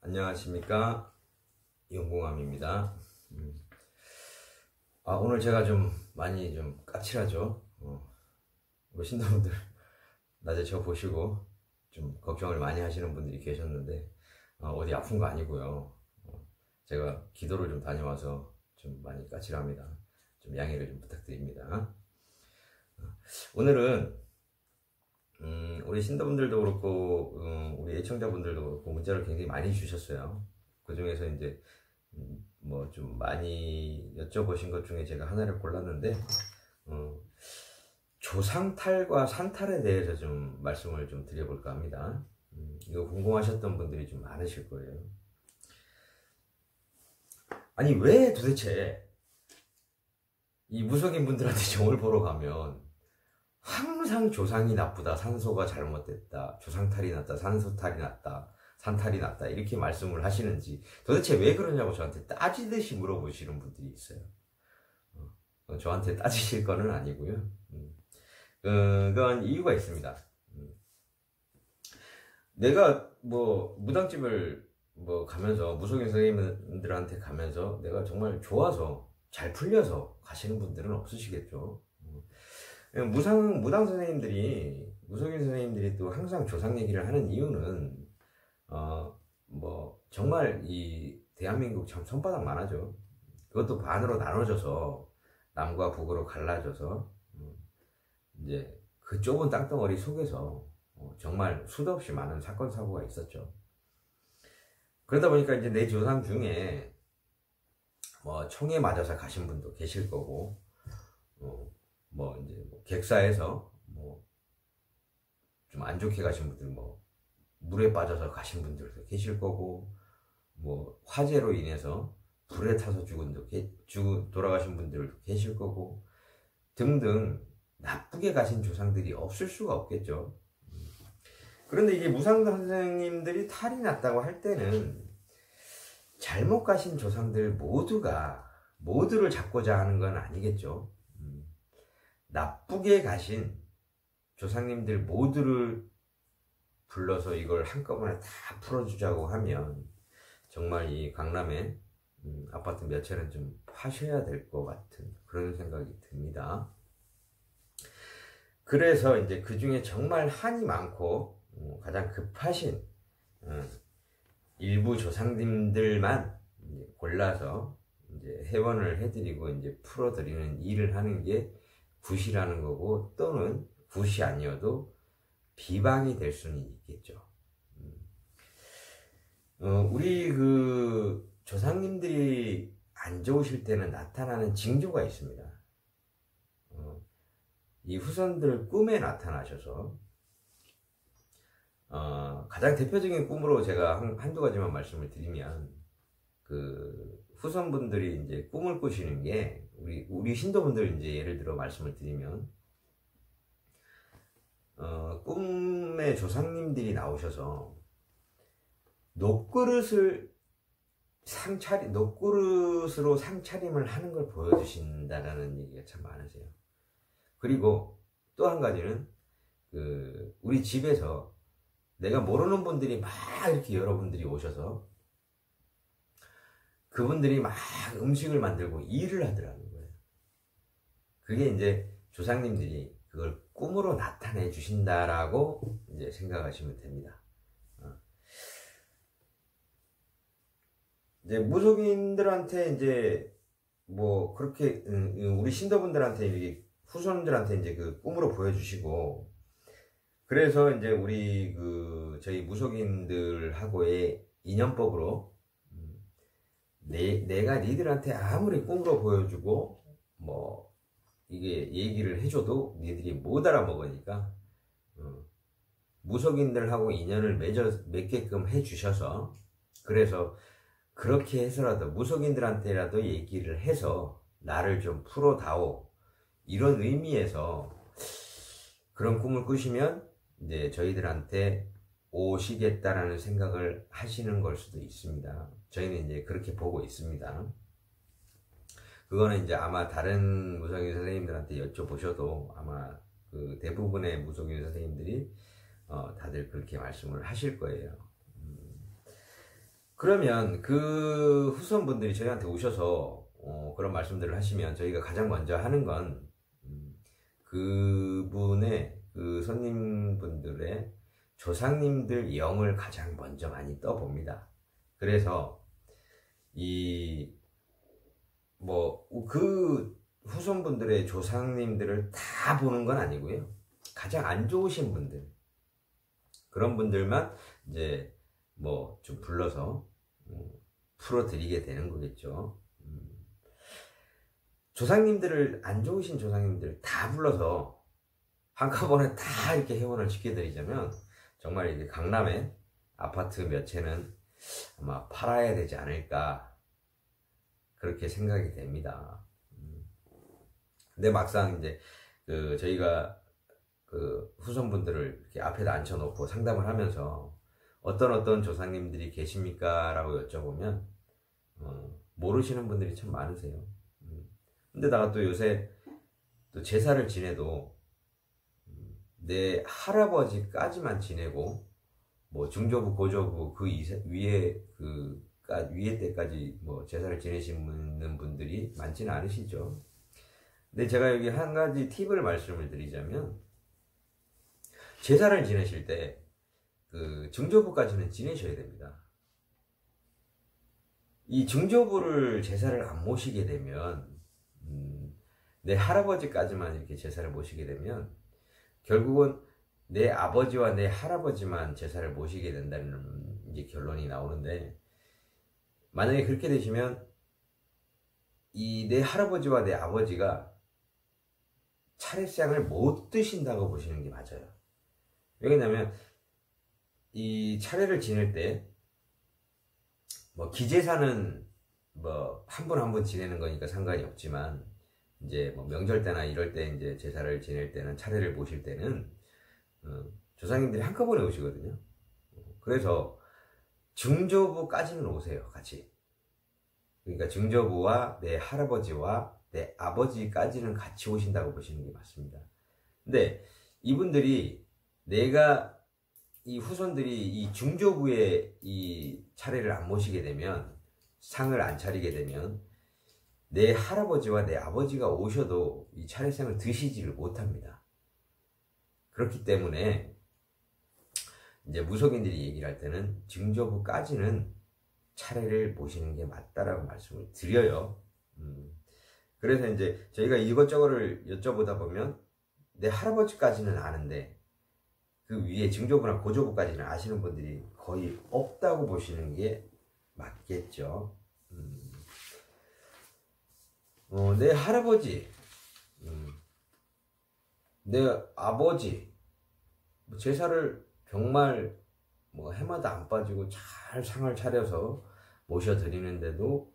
안녕하십니까, 영공함입니다. 오늘 제가 좀 많이 좀 까칠하죠. 우리 신도분들 낮에 저 보시고 좀 걱정을 많이 하시는 분들이 계셨는데 어디 아픈 거 아니고요. 제가 기도를 좀 다녀와서 좀 많이 까칠합니다. 좀 양해를 좀 부탁드립니다. 오늘은 우리 신도분들도 그렇고 우리 애청자분들도 그렇고 문자를 굉장히 많이 주셨어요. 그 중에서 이제 뭐 좀 많이 여쭤보신 것 중에 제가 하나를 골랐는데 조상탈과 산탈에 대해서 좀 말씀을 좀 드려볼까 합니다. 이거 궁금하셨던 분들이 좀 많으실 거예요. 아니, 왜 도대체 이 무속인 분들한테 점을 보러 가면 항상 조상이 나쁘다, 산소가 잘못됐다, 조상탈이 났다, 산소탈이 났다, 산탈이 났다 이렇게 말씀을 하시는지, 도대체 왜 그러냐고 저한테 따지듯이 물어보시는 분들이 있어요. 저한테 따지실 거는 아니고요. 그건 이유가 있습니다. 내가 뭐 무당집을 뭐 가면서 무속인 선생님들한테 가면서 내가 정말 좋아서 잘 풀려서 가시는 분들은 없으시겠죠. 무당 선생님들이, 무속인 선생님들이 또 항상 조상 얘기를 하는 이유는 뭐 정말 이 대한민국 참 손바닥만 하죠. 그것도 반으로 나눠져서 남과 북으로 갈라져서 이제 그 좁은 땅덩어리 속에서 정말 수도 없이 많은 사건 사고가 있었죠. 그러다 보니까 이제 내 조상 중에 뭐 총에 맞아서 가신 분도 계실 거고, 뭐 이제 뭐 객사에서 뭐 좀 안 좋게 가신 분들, 뭐 물에 빠져서 가신 분들도 계실 거고, 뭐 화재로 인해서 불에 타서 돌아가신 분들도 계실 거고 등등, 나쁘게 가신 조상들이 없을 수가 없겠죠. 그런데 이게 무상 선생님들이 탈이 났다고 할 때는 잘못 가신 조상들 모두를 잡고자 하는 건 아니겠죠. 나쁘게 가신 조상님들 모두를 불러서 이걸 한꺼번에 다 풀어주자고 하면 정말 이 강남에 아파트 몇 채는 좀 파셔야 될 것 같은 그런 생각이 듭니다. 그래서 이제 그 중에 정말 한이 많고 가장 급하신 일부 조상님들만 이제 골라서 이제 회원을 해드리고 이제 풀어드리는 일을 하는 게 굿이라는 거고, 또는 굿이 아니어도 비방이 될 수는 있겠죠. 우리 그 조상님들이 안 좋으실 때는 나타나는 징조가 있습니다. 이 후손들 꿈에 나타나셔서 가장 대표적인 꿈으로 제가 한두 가지만 말씀을 드리면, 그 후손분들이 이제 꿈을 꾸시는 게, 우리 신도분들 이제 예를 들어 말씀을 드리면, 꿈에 조상님들이 나오셔서 녹그릇으로 상차림을 하는 걸 보여주신다라는 얘기가 참 많으세요. 그리고 또 한 가지는 우리 집에서 내가 모르는 분들이 막 이렇게 여러분들이 오셔서 그분들이 막 음식을 만들고 일을 하더라는 거예요. 그게 이제 조상님들이 그걸 꿈으로 나타내 주신다라고 이제 생각하시면 됩니다. 이제 무속인들한테 이제 뭐 그렇게 우리 신도분들한테 이렇게 후손들한테 이제 그 꿈으로 보여주시고, 그래서 이제 우리 저희 무속인들하고의 인연법으로 내가 니들한테 아무리 꿈으로 보여주고 뭐 이게 얘기를 해줘도 니들이 못 알아먹으니까 무속인들하고 인연을 맺게끔 해주셔서, 그래서 그렇게 해서라도 무속인들한테라도 얘기를 해서 나를 좀 풀어다오, 이런 의미에서 그런 꿈을 꾸시면 이제 저희들한테 오시겠다라는 생각을 하시는 걸 수도 있습니다. 저희는 이제 그렇게 보고 있습니다. 그거는 이제 아마 다른 무속인 선생님들한테 여쭤보셔도 아마 그 대부분의 무속인 선생님들이 다들 그렇게 말씀을 하실 거예요. 그러면 그 후손분들이 저희한테 오셔서 그런 말씀들을 하시면 저희가 가장 먼저 하는 건 그분의 그 손님분들의 조상님들 영을 가장 먼저 많이 떠봅니다. 그래서 그 후손분들의 조상님들을 다 보는 건 아니고요. 가장 안 좋으신 분들, 그런 분들만 이제 좀 불러서 풀어드리게 되는 거겠죠. 조상님들을, 안 좋으신 조상님들 다 불러서 한꺼번에 다 이렇게 회원을 시켜드리자면 정말 이제 강남에 아파트 몇 채는 아마 팔아야 되지 않을까 그렇게 생각이 됩니다. 근데 막상 이제 저희가 그 후손분들을 이렇게 앞에다 앉혀놓고 상담을 하면서 어떤 조상님들이 계십니까? 라고 여쭤보면 모르시는 분들이 참 많으세요. 근데다가 또 요새 또 제사를 지내도 내 할아버지까지만 지내고 중조부, 고조부 그 위에 때까지 제사를 지내시는 분들이 많지는 않으시죠. 근데 제가 여기 한 가지 팁을 말씀을 드리자면, 제사를 지내실 때 그 증조부까지는 지내셔야 됩니다. 이 증조부를 제사를 안 모시게 되면 내 할아버지까지만 이렇게 제사를 모시게 되면 결국은 내 아버지와 내 할아버지만 제사를 모시게 된다는 이제 결론이 나오는데, 만약에 그렇게 되시면 이 내 할아버지와 내 아버지가 차례상을 못 드신다고 보시는 게 맞아요. 왜냐면 이 차례를 지낼 때 기제사는 한 분 한 분 지내는 거니까 상관이 없지만, 이제 명절 때나 이럴 때 이제 제사를 지낼 때는, 차례를 모실 때는 조상님들이 한꺼번에 오시거든요. 그래서 증조부까지는 오세요, 같이. 그러니까 증조부와 내 할아버지와 내 아버지까지는 같이 오신다고 보시는 게 맞습니다. 근데 이분들이, 이 후손들이 이 증조부의 이 차례를 안 모시게 되면, 상을 안 차리게 되면 내 할아버지와 내 아버지가 오셔도 이 차례상을 드시지를 못합니다. 그렇기 때문에 이제 무속인들이 얘기를 할 때는 증조부까지는 차례를 모시는 게 맞다라고 말씀을 드려요. 그래서 이제 저희가 이것저것을 여쭤보다 보면 내 할아버지까지는 아는데 그 위에 증조부나 고조부까지는 아시는 분들이 거의 없다고 보시는 게 맞겠죠. 내 할아버지, 내 아버지, 제사를 정말 해마다 안 빠지고 잘 상을 차려서 모셔드리는데도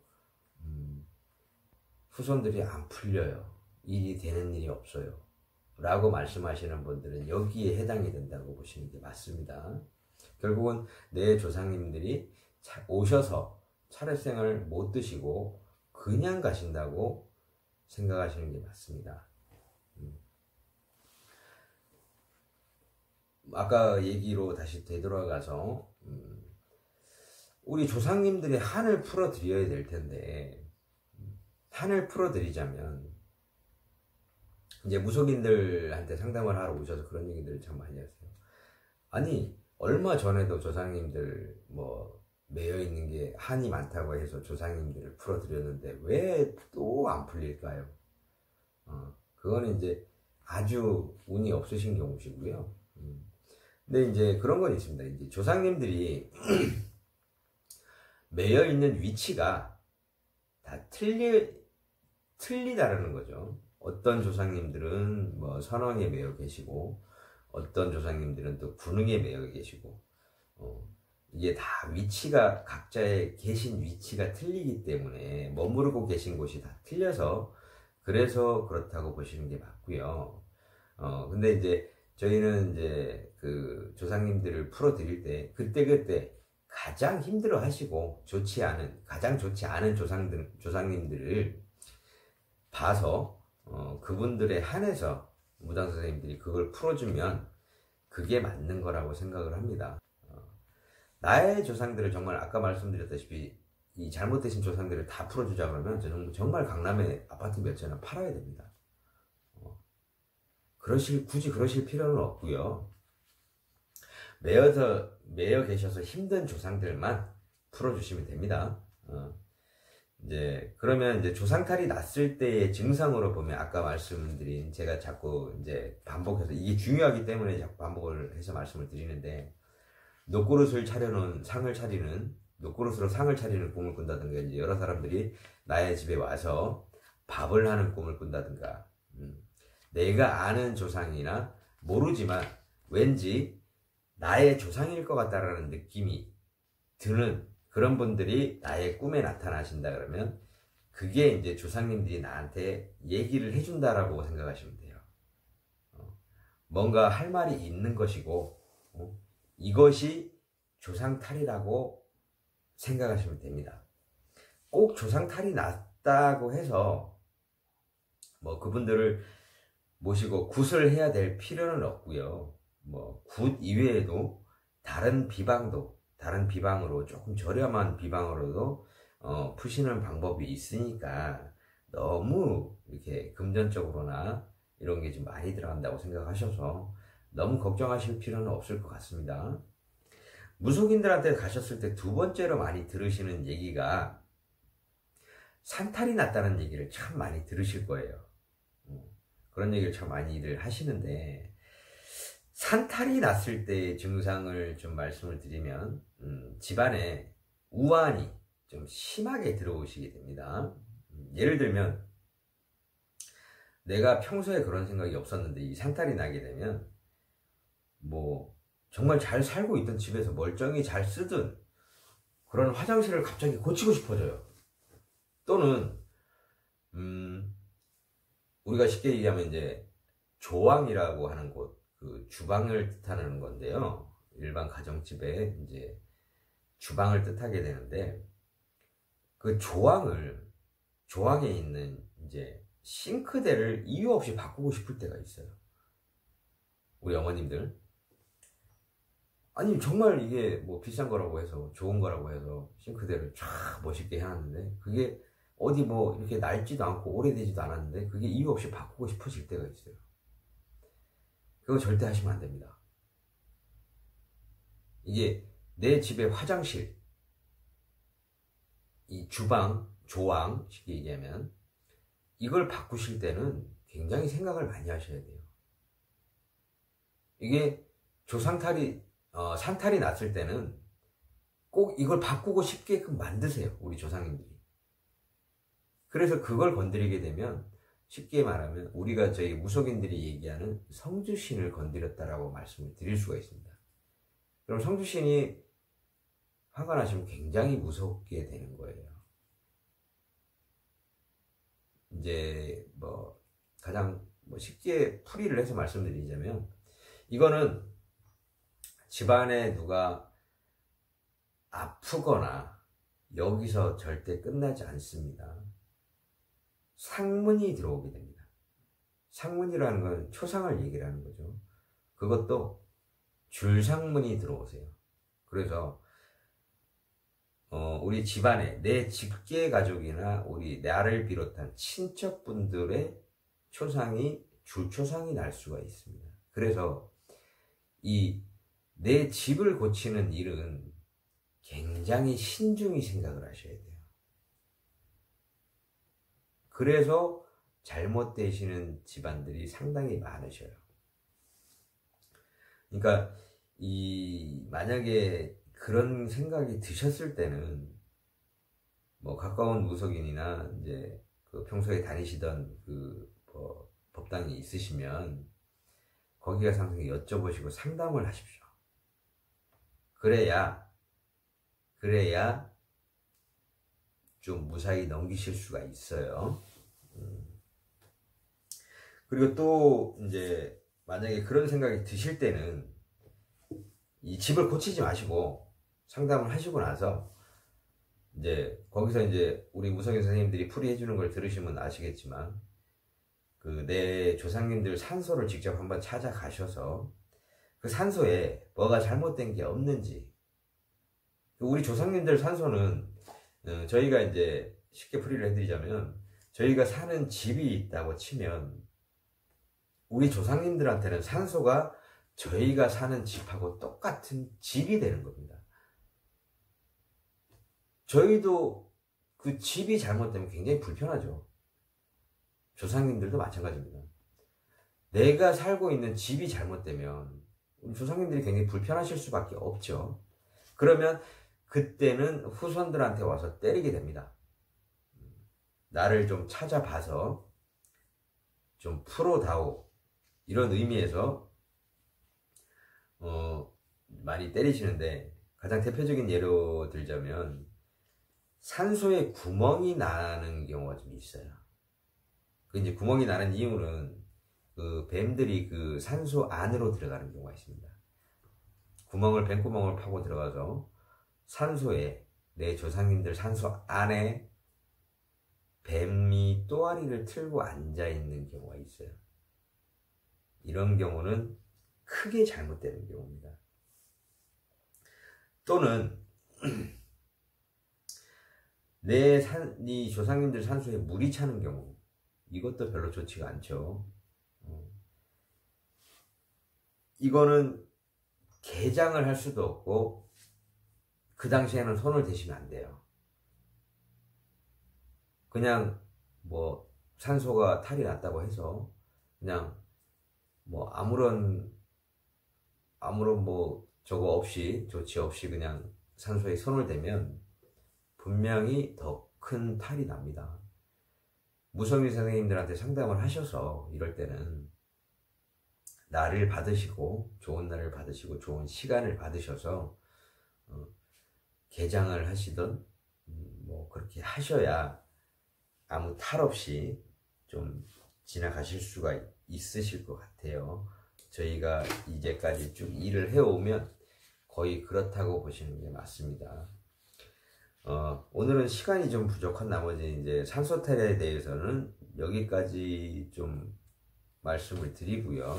후손들이 안 풀려요. 일이 되는 일이 없어요. 라고 말씀하시는 분들은 여기에 해당이 된다고 보시는 게 맞습니다. 결국은 내 조상님들이 오셔서 차례상을 못 드시고 그냥 가신다고 생각하시는 게 맞습니다. 아까 얘기로 다시 되돌아가서 우리 조상님들의 한을 풀어드려야 될 텐데, 한을 풀어드리자면, 이제 무속인들한테 상담을 하러 오셔서 그런 얘기들을 참 많이 하세요. 아니, 얼마 전에도 조상님들 매여 있는 게 한이 많다고 해서 조상님들을 풀어드렸는데 왜 또 안 풀릴까요? 그거는 이제 아주 운이 없으신 경우시고요. 근데 이제 그런 건 있습니다. 이제 조상님들이 매여 있는 위치가 다 틀리다라는 거죠. 어떤 조상님들은 선왕에 매여 계시고, 어떤 조상님들은 또 군웅에 매여 계시고, 이게 다 위치가, 각자의 계신 위치가 틀리기 때문에 머무르고 계신 곳이 다 틀려서, 그래서 그렇다고 보시는 게 맞고요. 근데 이제 저희는 이제 그 조상님들을 풀어드릴 때 그때그때 가장 힘들어 하시고 가장 좋지 않은 조상님들을 봐서 그분들에 한해서 무당 선생님들이 그걸 풀어주면 그게 맞는 거라고 생각을 합니다. 나의 조상들을 정말 아까 말씀드렸다시피 이 잘못되신 조상들을 다 풀어주자 그러면 저는 정말 강남에 아파트 몇 채나 팔아야 됩니다. 굳이 그러실 필요는 없고요. 매여 계셔서 힘든 조상들만 풀어주시면 됩니다. 이제 그러면 이제 조상탈이 났을 때의 증상으로 보면 아까 말씀드린 제가 자꾸 이제 반복해서 이게 중요하기 때문에 자꾸 반복을 해서 말씀을 드리는데 녹그릇을 차려놓은 상을 차리는 녹그릇으로 상을 차리는 꿈을 꾼다든가 이제 여러 사람들이 나의 집에 와서 밥을 하는 꿈을 꾼다든가 내가 아는 조상이나 모르지만 왠지 나의 조상일 것 같다라는 느낌이 드는 그런 분들이 나의 꿈에 나타나신다 그러면 그게 이제 조상님들이 나한테 얘기를 해준다라고 생각하시면 돼요. 뭔가 할 말이 있는 것이고 이것이 조상탈이라고 생각하시면 됩니다. 꼭 조상탈이 났다고 해서 뭐 그분들을 모시고 굿을 해야 될 필요는 없고요. 뭐 굿 이외에도 다른 비방으로 조금 저렴한 비방으로도 푸시는 방법이 있으니까 너무 이렇게 금전적으로나 이런 게 좀 많이 들어간다고 생각하셔서 너무 걱정하실 필요는 없을 것 같습니다. 무속인들한테 가셨을 때 두 번째로 많이 들으시는 얘기가 산탈이 났다는 얘기를 참 많이 들으실 거예요. 그런 얘기를 참 많이들 하시는데 산탈이 났을 때의 증상을 좀 말씀을 드리면 집안에 우환이 좀 심하게 들어오시게 됩니다. 예를 들면 내가 평소에 그런 생각이 없었는데 이 산탈이 나게 되면 뭐 정말 잘 살고 있던 집에서 멀쩡히 잘 쓰던 그런 화장실을 갑자기 고치고 싶어져요. 또는 우리가 쉽게 얘기하면 이제 조왕이라고 하는 곳, 그 주방을 뜻하는 건데요. 일반 가정집에 이제 주방을 뜻하게 되는데 그 조왕에 있는 이제 싱크대를 이유 없이 바꾸고 싶을 때가 있어요. 우리 어머님들. 아니 정말 이게 뭐 비싼 거라고 해서 좋은 거라고 해서 싱크대를 쫙 멋있게 해놨는데 그게 어디 뭐 이렇게 낡지도 않고 오래되지도 않았는데 그게 이유 없이 바꾸고 싶어질 때가 있어요. 그거 절대 하시면 안 됩니다. 이게 내 집의 화장실, 이 주방, 조왕 쉽게 얘기하면 이걸 바꾸실 때는 굉장히 생각을 많이 하셔야 돼요. 이게 산탈이 났을 때는 꼭 이걸 바꾸고 싶게끔 만드세요. 우리 조상님들이. 그래서 그걸 건드리게 되면 쉽게 말하면 우리가 저희 무속인들이 얘기하는 성주신을 건드렸다라고 말씀을 드릴 수가 있습니다. 그럼 성주신이 화가 나시면 굉장히 무섭게 되는 거예요. 이제 뭐 가장 쉽게 풀이를 해서 말씀드리자면 이거는 집안에 누가 아프거나 여기서 절대 끝나지 않습니다. 상문이 들어오게 됩니다. 상문이라는 건 초상을 얘기를 하는 거죠. 그것도 줄상문이 들어오세요. 그래서 우리 집안에 내 직계 가족이나 우리 나를 비롯한 친척분들의 초상이 줄초상이 날 수가 있습니다. 그래서 이 내 집을 고치는 일은 굉장히 신중히 생각을 하셔야 돼요. 그래서 잘못되시는 집안들이 상당히 많으셔요. 그러니까 만약에 그런 생각이 드셨을 때는 뭐 가까운 무속인이나 이제 그 평소에 다니시던 그 법당이 있으시면 거기 가서 항상 여쭤보시고 상담을 하십시오. 그래야 좀 무사히 넘기실 수가 있어요. 그리고 또 이제 만약에 그런 생각이 드실 때는 이 집을 고치지 마시고 상담을 하시고 나서 이제 거기서 이제 우리 무성의 선생님들이 풀이해 주는 걸 들으시면 아시겠지만 그 내 조상님들 산소를 직접 한번 찾아가셔서 그 산소에 뭐가 잘못된 게 없는지, 우리 조상님들 산소는 저희가 이제 쉽게 풀이를 해드리자면 저희가 사는 집이 있다고 치면 우리 조상님들한테는 산소가 저희가 사는 집하고 똑같은 집이 되는 겁니다. 저희도 그 집이 잘못되면 굉장히 불편하죠. 조상님들도 마찬가지입니다. 내가 살고 있는 집이 잘못되면 우리 조상님들이 굉장히 불편하실 수밖에 없죠. 그러면 그때는 후손들한테 와서 때리게 됩니다. 나를 좀 찾아봐서 좀 풀어다오, 이런 의미에서 많이 때리시는데, 가장 대표적인 예로 들자면 산소에 구멍이 나는 경우가 좀 있어요. 그 이제 구멍이 나는 이유는 그 뱀들이 그 산소 안으로 들어가는 경우가 있습니다. 뱀구멍을 파고 들어가서 산소에, 내 조상님들 산소 안에 뱀이 또아리를 틀고 앉아 있는 경우가 있어요. 이런 경우는 크게 잘못되는 경우입니다. 또는 이 조상님들 산소에 물이 차는 경우, 이것도 별로 좋지가 않죠. 이거는 개장을 할 수도 없고 그 당시에는 손을 대시면 안 돼요. 그냥 뭐 산소가 탈이 났다고 해서 그냥 뭐 아무런 뭐 저거 없이, 조치 없이 그냥 산소에 손을 대면 분명히 더 큰 탈이 납니다. 무성의 선생님들한테 상담을 하셔서 이럴 때는 날을 받으시고, 좋은 날을 받으시고 좋은 시간을 받으셔서 개장을 하시던 뭐 그렇게 하셔야 아무 탈 없이 좀 지나가실 수가 있으실 것 같아요. 저희가 이제까지 쭉 일을 해오면 거의 그렇다고 보시는 게 맞습니다. 오늘은 시간이 좀 부족한 나머지 이제 산소탈에 대해서는 여기까지 좀 말씀을 드리고요.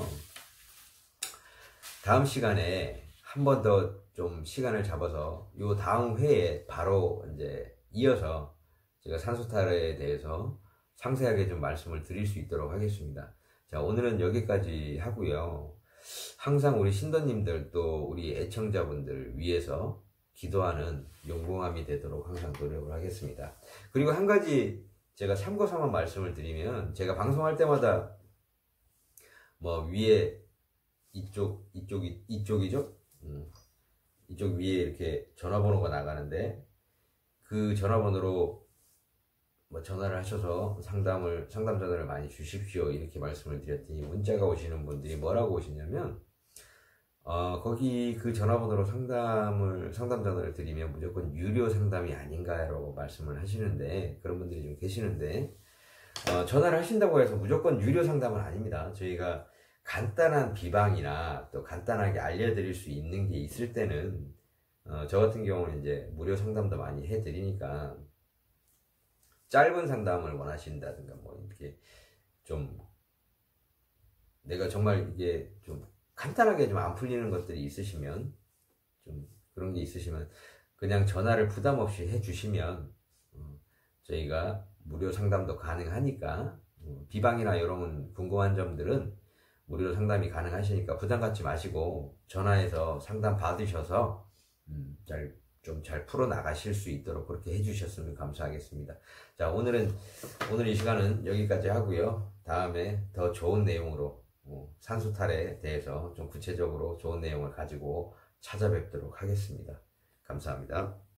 다음 시간에 한 번 더 좀 시간을 잡아서 요 다음 회에 바로 이제 이어서 제가 산소탈에 대해서 상세하게 좀 말씀을 드릴 수 있도록 하겠습니다. 자, 오늘은 여기까지 하고요. 항상 우리 신도님들 또 우리 애청자분들 위해서 기도하는 용궁함이 되도록 항상 노력을 하겠습니다. 그리고 한 가지 제가 참고삼아 말씀을 드리면, 제가 방송할 때마다 뭐 위에 이쪽이죠? 이쪽 위에 이렇게 전화번호가 나가는데, 그 전화번호로 뭐 전화를 하셔서 상담 전화를 많이 주십시오, 이렇게 말씀을 드렸더니 문자가 오시는 분들이 뭐라고 오시냐면, 거기 그 전화번호로 상담 전화를 드리면 무조건 유료 상담이 아닌가라고 말씀을 하시는데, 그런 분들이 좀 계시는데, 전화를 하신다고 해서 무조건 유료 상담은 아닙니다. 저희가 간단한 비방이나 또 간단하게 알려드릴 수 있는 게 있을 때는, 저 같은 경우는 이제 무료 상담도 많이 해드리니까, 짧은 상담을 원하신다든가 뭐 이렇게 좀 내가 정말 이게 좀 간단하게 좀 안 풀리는 것들이 있으시면, 좀 그런 게 있으시면 그냥 전화를 부담 없이 해주시면 저희가 무료 상담도 가능하니까, 비방이나 이런 궁금한 점들은 무료로 상담이 가능하시니까 부담 갖지 마시고 전화해서 상담 받으셔서 잘 풀어 나가실 수 있도록 그렇게 해주셨으면 감사하겠습니다. 자, 오늘 이 시간은 여기까지 하고요. 다음에 더 좋은 내용으로 산소탈에 대해서 좀 구체적으로 좋은 내용을 가지고 찾아뵙도록 하겠습니다. 감사합니다.